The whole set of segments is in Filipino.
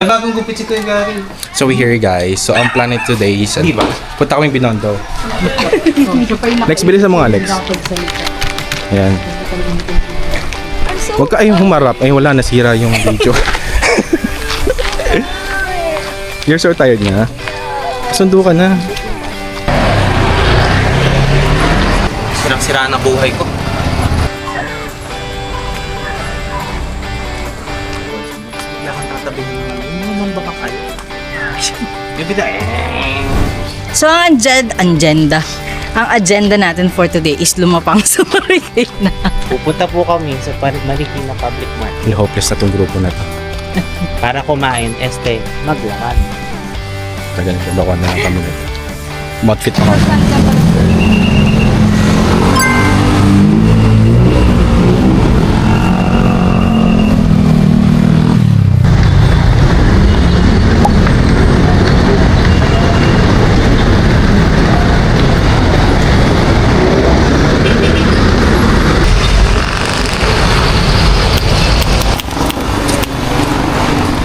Bagong gupit si Kuya Gary. So we're here guys. So ang planet today is punta kaming Binondo. Lex, bilis sa mga Lex. Ayan. Huwag ka ayong humarap. Ay wala, nasira yung video. You're so tired na. Sundo ka na. Sirang-sira na buhay ko. Bigla kang tatabihin mo. Ano naman ba kayo? Bibida So ang agenda natin for today is lumapang sa Marikina. Pupunta po kami sa Marikina Public Market Hopeless na tong grupo na to. para kumain, maglakad. Tagal na na lang kami. Outfit na kami.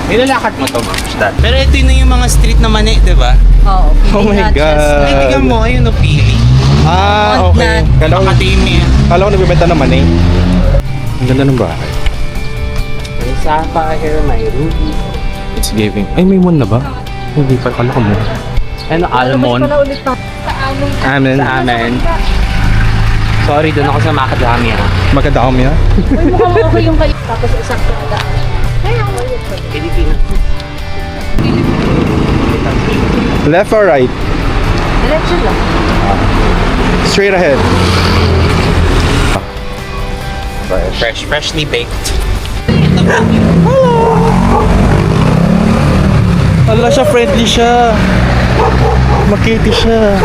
Nilalakad mo to, Ma'am. Pero ito na yung mga street na mani, di ba? Oo. Oh my God. Ay, tingnan mo, ayun o, pili. Ah, okay. Kala ko nagbibenta naman eh. Ang ganda ng bahay. May sapphire, may ruby. It's giving. Ay, may one na ba? Hindi pa. Kala ko mo. Ano, almond. Amen. Sa amin. Sorry, doon ako sa Makadami ha. Maganda kami ha. Uy, mukhang okay yung kayo. Tapos isang daan. Pilipinas. Left or right? Diretso lang. Straight ahead. Freshly baked. Ala siya, friendly siya. Makiti siya.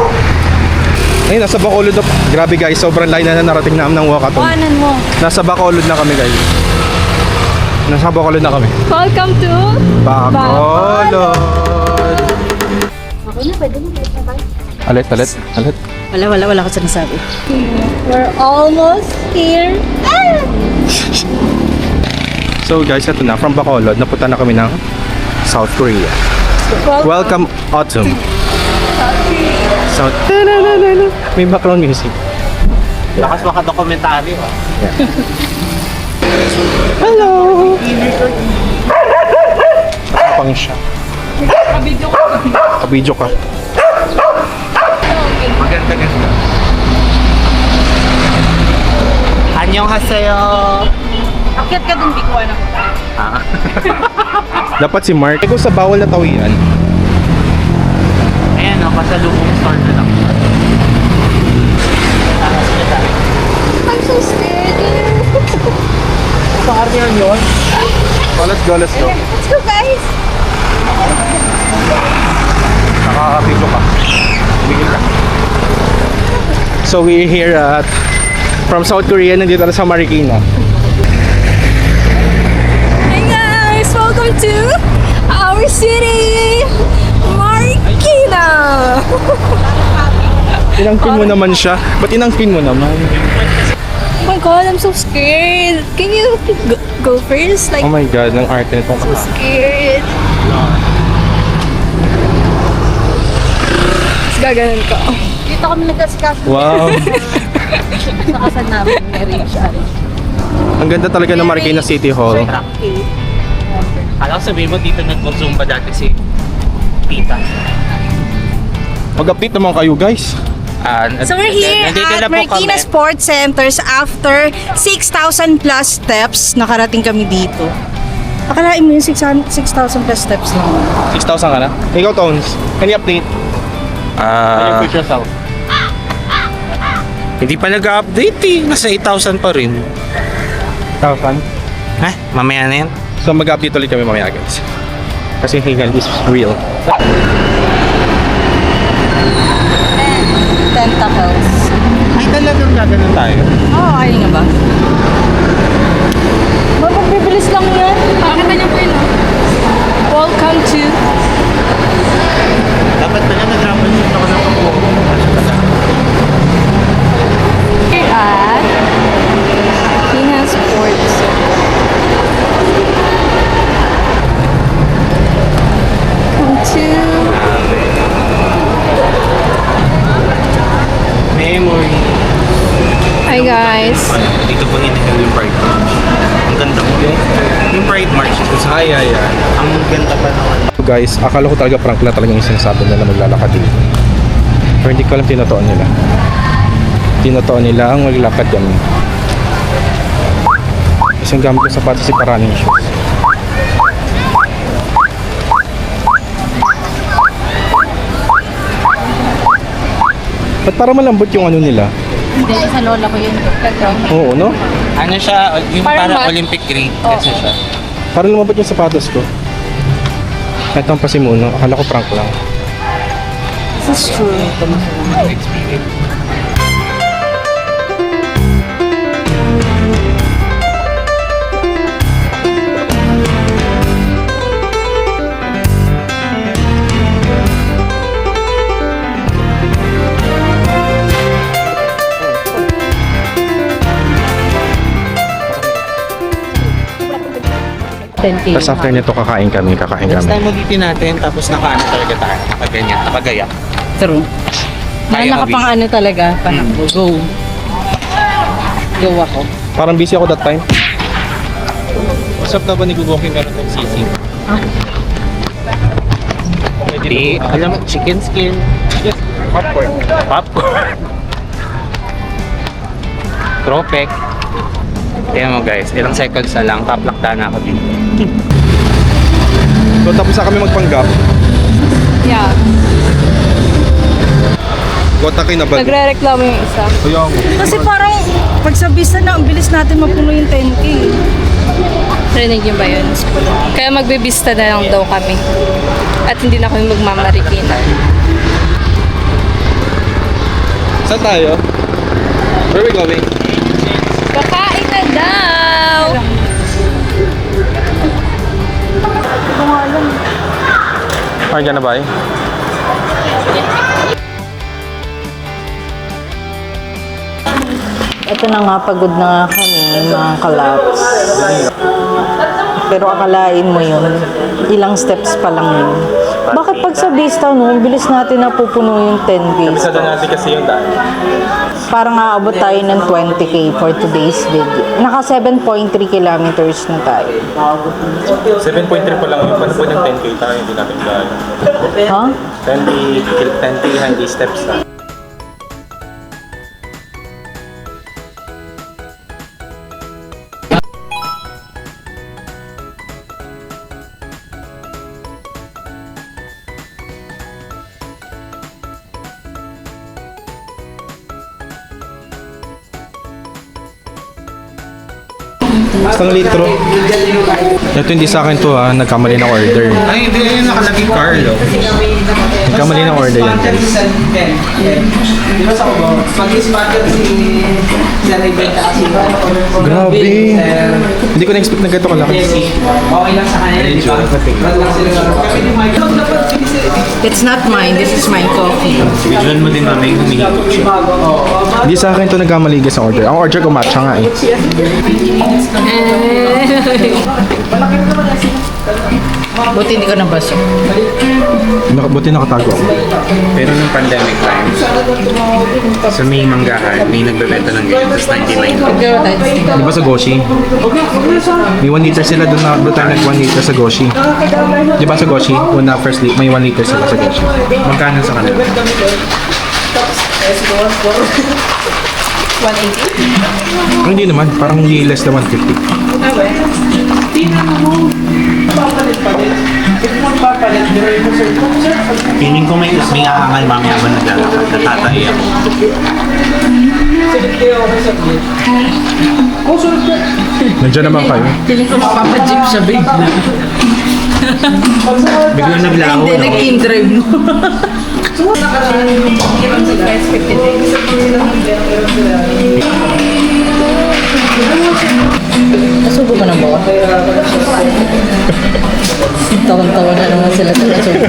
Ay, nasa Bacolod na. Grabe guys, sobrang layo na narating namin ng Walkathon. Kuhanan mo. Nasa Bacolod na kami guys. Nasa Bacolod na kami. Welcome to Bacolod! Ako na, pwede na. Alit. Wala ko sinasabi. We're almost here. So guys, ito na. From Bacolod, napunta na kami ng South Korea. Welcome Autumn. South. May background music. Lakas makadokumentary ha. Hello! Pang siya. Kabidyo ka. Maganda-ganda. Anyong haseyo. Akyat ka dun, di ko anak. Dapat si Mark. Ikaw sa bawal na tawian. Ayan o, pasalubong store na lang. I'm so scared. Saan yun? Oh, let's go. Let's go, guys. Nakakapito ka. Bigil ka. So we're here at from South Korea, nandito na sa Marikina. Hey guys, welcome to our city, Marikina. Inangkin mo naman siya. Ba't inangkin mo naman? Oh my God, I'm so scared. Can you go first? Like, Oh my God, ng arte nitong so scared. Tapos gaganon ka. Dito kami nag-discuss. Wow. Sa kasal namin, Mary Shari. Ang ganda talaga ng Marikina City Hall. Kala ko sabihin mo dito nag-zumba dati si Tita. Mag-update naman kayo guys. So we're here Nandito at na po Marikina kami. Sports Centers after 6,000 plus steps. Nakarating kami dito. Akalain mo yung 6,000 plus steps lang. 6,000 ka na? Ikaw, Tones. Can you update? Can you put yourself? Hindi pa nag-update eh. Nasa 8,000 pa rin. 1,000? Ha? Mamaya na yan. So mag-update ulit kami mamaya guys. Kasi hingal is real. Tentacles. Ay, talagang gaganon tayo. Oo, kaya nga ba? Magbibilis lang yan. Pakita niyo po yun. Welcome to Dapat na nga nag-rapid shoot ako ng kapo. here at Marikina Sports. Ang ganda pa naman. Guys, akala ko talaga prank lang talaga yung sinasabi nila maglalakad dito. Pero hindi ko alam tinotoo nila. Tinotoo nila ang maglakad yan. Isang gamit ko sapatos si running shoes. Ba't parang malambot yung ano nila? Hindi, sa lola ko yun. Oo, no? Ano siya, yung Parang parang mat. Olympic grade kasi siya. Parang lumabot yung sapatos ko. Ito ang pasimuno. Akala ko prank lang. This is true. Experience. Tapos after nito kakain kami. Next time ulitin natin, tapos nakaano talaga tayo. Nakaganyan, nakagaya. True. Dahil Kaya nakapang ano talaga, parang go. Go ako. Parang busy ako that time. What's up na ba ni Gugoki meron ng sisig? Hindi, alam mo, chicken skin. Yes, popcorn. Popcorn. Tropek. Tingnan mo guys, ilang seconds na lang, taplakta na ako dito. So tapos na kami magpanggap. Yeah. Gota kayo na ba? Nagre-reklamo yung isa. Kaya ako. Kasi parang pag sa visa na, ang bilis natin mapuno yung 10K. Rinig niyo ba yun? Kaya magbibista na lang daw kami. At hindi na kami magmamarikina. Saan tayo? Where are we going? Kakain na daw! Ay, dyan na ba eh? Ito na nga, pagod na nga kami, mga kalaps. Pero akalain mo yun, ilang steps pa lang yun. Bakit pag sa Vista, no, ang bilis natin napupuno yung 10K? Sada natin kasi yung daan. Parang aabot tayo ng 20K for today's video. Naka 7.3 kilometers na tayo. 7.3 pa lang yung paano po ng 10K tayo, hindi natin gano'n. Ha? 10K handy steps na. Isang litro. Ito hindi sa akin to ha, nagkamali ng order. Ay, hindi yun nakalagay Carlo. Nagkamali ng order yan. Di ba sa Kubo? Mag-sponsor si Rebecca kasi Grabe. Hindi ko na-expect na ganito kalaki. okay lang sa kanya, di ba? Wala lang sila. Kami ni Michael, dapat sige si It's not mine, this is my coffee. Visual mo din mami, humihigop siya. Hindi sa akin to nagkamali guys ang order. Ang order ko matcha nga eh. Buti hindi ko nabasa. Buti nakatago ako. Pero nung pandemic times, sa may manggahan, may nagbebenta ng ganyan, tapos 99. Di ba sa Goshi? May 1 liter sila doon tayo nag 1 liter sa Goshi. Di ba sa Goshi? Una first may 1 liter sila sa Goshi. Magkano sa kanila? 180? Hindi naman, parang hindi less than 150. Feeling ko may aangal mami habang naglalakad, natatay ako. Nandiyan naman kayo. Piling ko mapapa-jeep siya, babe. Biglang naglaho. Hindi, nag-in-drive mo. Nasubo ka na ba? Tawan-tawa na naman sila sa nasubo.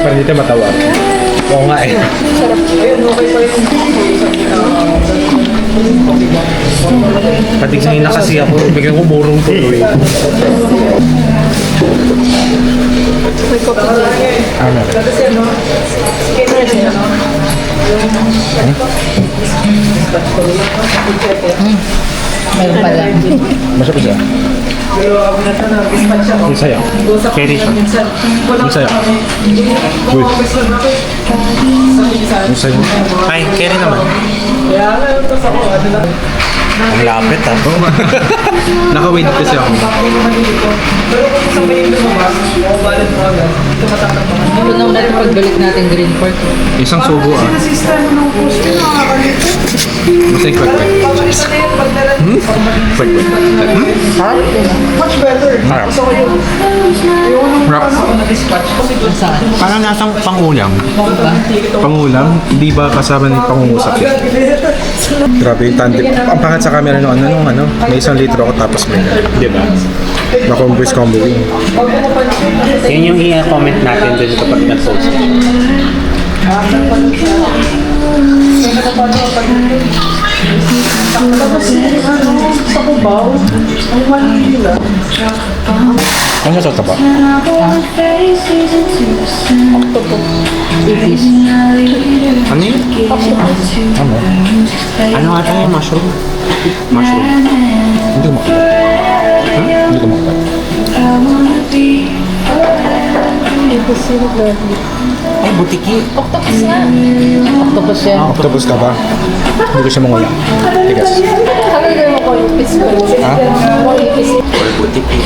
Parang hindi tayo matawa. Oo nga eh. Patigsahin na kasi ako, biglang kumurong tuloy. Mayroon pala. Masya pa siya. Ang saya. Carry siya. Ang saya. Uy. Ang saya. Ay, carry naman. Ang lapit ah. Naka-wait kasi ako. Ito naman natin pagbalik natin Green Park. Isang subo ah. Basta yung kwek-kwek. Kwek-kwek. Harap. Parang nasang pangulam. Pangulam, hindi ba kasama ng pangungusap yun? Grabe yung tandem. Ang pangat sa camera nung ano, may 1 litro ako tapos may, di ba? Na-converse combo yun. Yun yung i-comment natin dun kapag nag-post. Ano sa taba? Ano yun? Ano? Ano ata yung mushroom? Mushroom. Hindi ko makita. Hindi ko makita. Ay, butiki. Octopus yan. Octopus ka ba? Hindi ko siya mangulang. Tigas. Ano yung mga ipis ko? Ha? Mga ipis. Or butiki.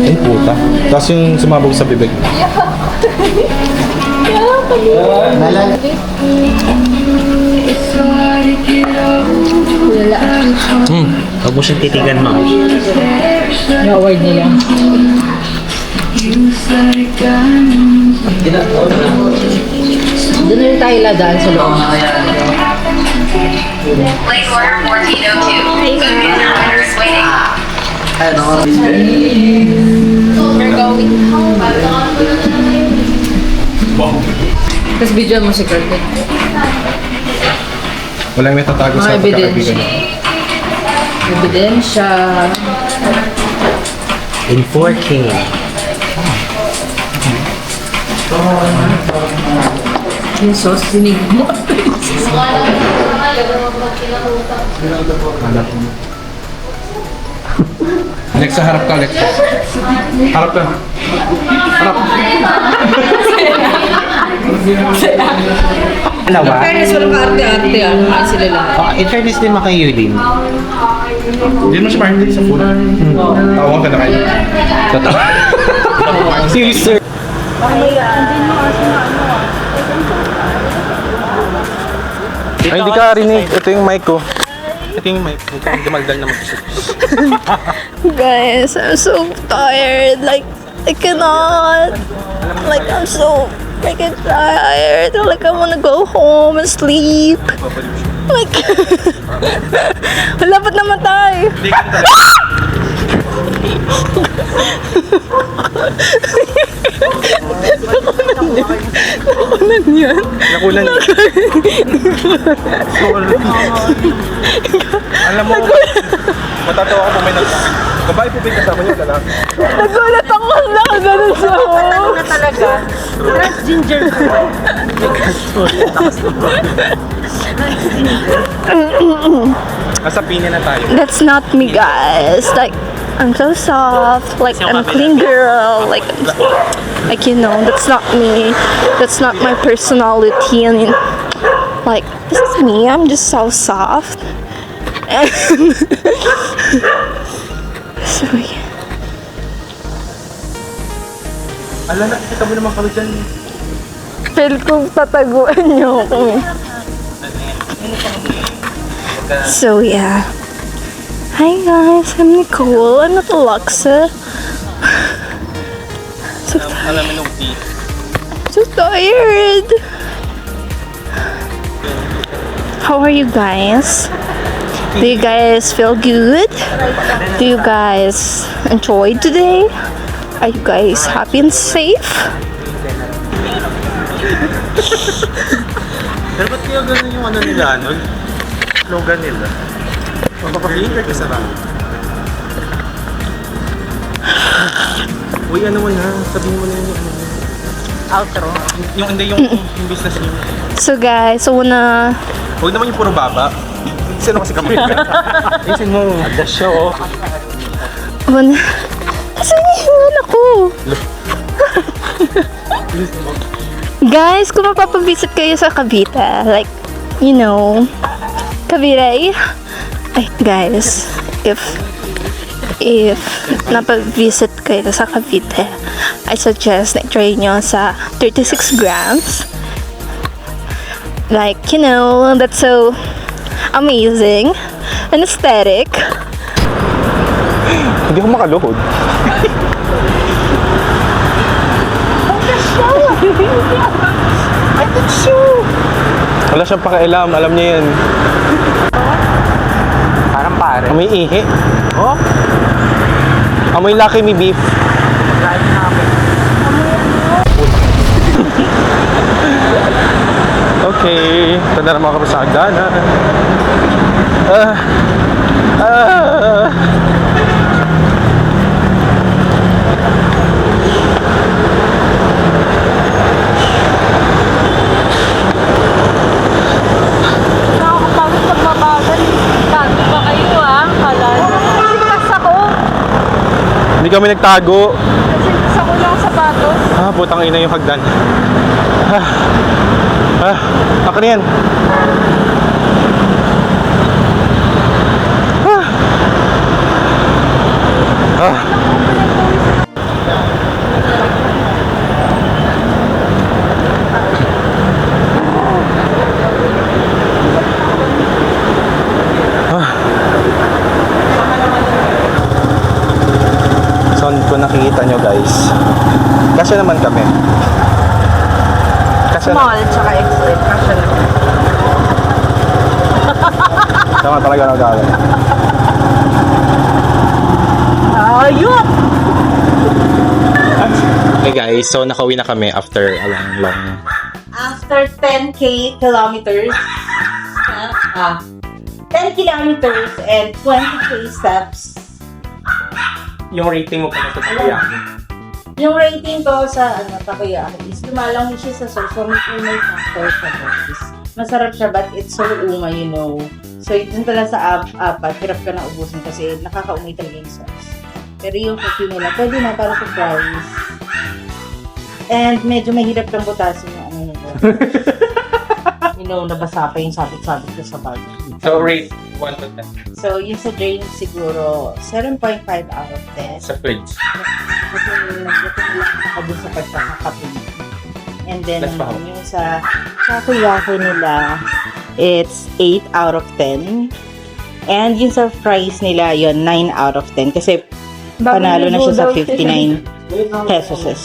Ay, puta. Tapos yung sumabog sa bibig. Huwag mo siyang titigan, ma'am. Yung award nila. Doon rin tayo ladaan sa loob. Late order 1402. Good dinner orders waiting. We're going home. Tapos video mo si Kurt. Walang may tatago Mga sa evidence. pagkakaibigan niya. Ebidensya. In 4K. Yung sauce, sinig mo. Alexa, harap ka, Alexa. Harap ka. Harap. Dalawa? Fairness, walang kaarte-arte. Kumain sila lahat. Oh, in fairness din makayo din. Hindi mo siya mahilig sa food. Tawag ka na kayo. Totoo. Serious, sir. Ay, hindi ka rinig. Ito yung mic ko. Ito yung mic ko. Dumaldal naman ko siya. Guys, I'm so tired. Like, I cannot. Like, I'm so freaking tired. Like, I wanna go home and sleep. Like, malapit naman tayo. Nakunan yan. Nakulan. Alam mo, matatawa ko kung may babae po ba yung kasama niyo, lalaki? Nagulat ako kasi nakaganon siya. Na talaga. Ginger. Nasa pinya na tayo. That's not me, guys. Like, I'm so soft. Like, I'm a clean girl. Like, you know, that's not me. That's not my personality. And like, this is me. I'm just so soft. And so yeah. Ala, nakikita mo naman kami dyan. Feel ko tataguan niyo ako. So yeah. Hi guys, I'm Nicole. I'm not Alexa. So tired. How are you guys? Do you guys feel good? Do you guys enjoy today? Are you guys happy and safe? Pero ba't kaya ganun yung ano nila, ano? Slogan nila. Magpapag-iinter ka sa ba? Uy, ano mo na? Sabihin mo na yung ano. Outro. Yung hindi yung business niyo. So guys, so wanna Huwag naman yung puro baba. Sino kasi kami? Isin mo. The show. Kasi iniwan ako. Guys, kung mapapavisit kayo sa Cavite, like, you know, Cavite, ay, guys, if napavisit kayo sa Cavite, I suggest na try nyo sa 36 grams. Like, you know, that's so amazing and aesthetic. Hindi ko makaluhod. Wala siyang pakialam, alam niya yan. Parang pare. Amoy ihi. Oh, Amoy Lucky Me beef. drive na kami. Okay, ito na naman kami sa hagdanan. Nakakapagod sa mabagal. Bago pa kayo Kala nasikas ako. Hindi kami nagtago. Nasikas ako ng sapatos. Putang ina yung hagdan. Ako na yan. Saan ko nakikita nyo guys? Kasi naman kami. Kasi Small, tsaka XL. Kasha lang. Tama talaga na gawin. Ayun! Hey guys, so nakauwi na kami after a long After 10k kilometers, 10 kilometers and 20k steps, yung rating mo pa sa takoyaki. yung rating ko sa takoyaki is lumalang siya sa sauce. So, may factor siya guys. Masarap siya but it's so uma, you know. So, dun talaga sa apat, hirap ka na ubusin kasi nakakaumay talaga yung sauce. Pero yung cookie nila, pwede na para sa fries. And medyo mahirap kang butasin yung ano nito. You know, nabasa pa yung sabit-sabit ko sa bag. So rate 1 to 10 So, yung sa drink siguro, 7.5 out of 10. sa fridge. Buti lang ako dun sa pagkakakape. And then, Let's pahaw. yung sa takoyaki nila, it's 8 out of 10. And yung sa fries nila, yun, 9 out of 10. Kasi panalo na siya sa 59 pesos.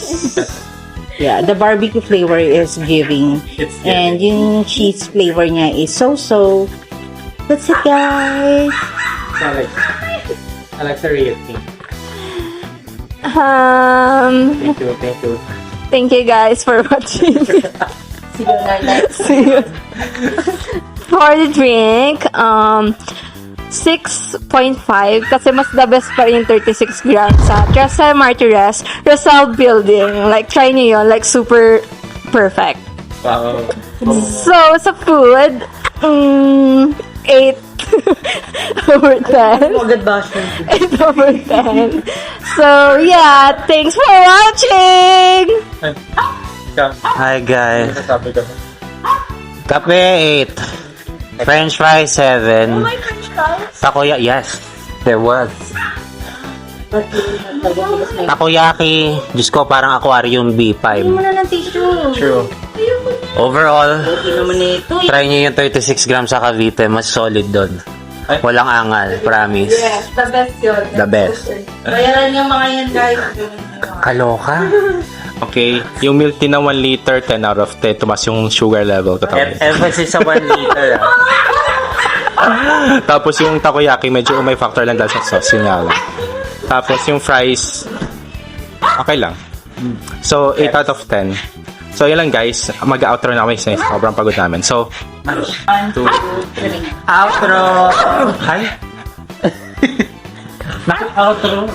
Yeah, the barbecue flavor is giving. And yung cheese flavor niya is so-so. That's it, guys. Alex, rating. Thank you. Thank you guys for watching. See you next. See you. For the drink, 6.5 kasi mas the best pa rin 36 grams sa Tresa Martires Rizal Building. Like, try nyo yun. Like, super perfect. Wow. So, sa food, 8 over 10. Agad ba siya? 8 over 10. So, yeah. Thanks for watching! Hi guys. Sabi ka. Kape 8. French fries 7. Oh, my French fries? Takoyaki, yes. There was. Takoyaki, Diyos ko, parang aquarium B5. Muna ng tissue. True. Overall, Hindi naman ito. try nyo yung 36 grams sa Cavite. Mas solid doon. Walang angal, promise. Yes, the best yun. The best. Bayaran yung mga yan, guys. Kaloka. Okay, yung milk tea na 1 liter, 10 out of 10. Tumas yung sugar level. Emphasis sa 1 liter. Tapos yung takoyaki, medyo umay factor lang dahil sa sauce. Yun nga lang. Tapos yung fries, okay lang. So, 8 out of 10. So, yun lang guys. Mag-outro na kami since sobrang pagod namin. So, 1, 2, 3. Outro! Hi! Outro!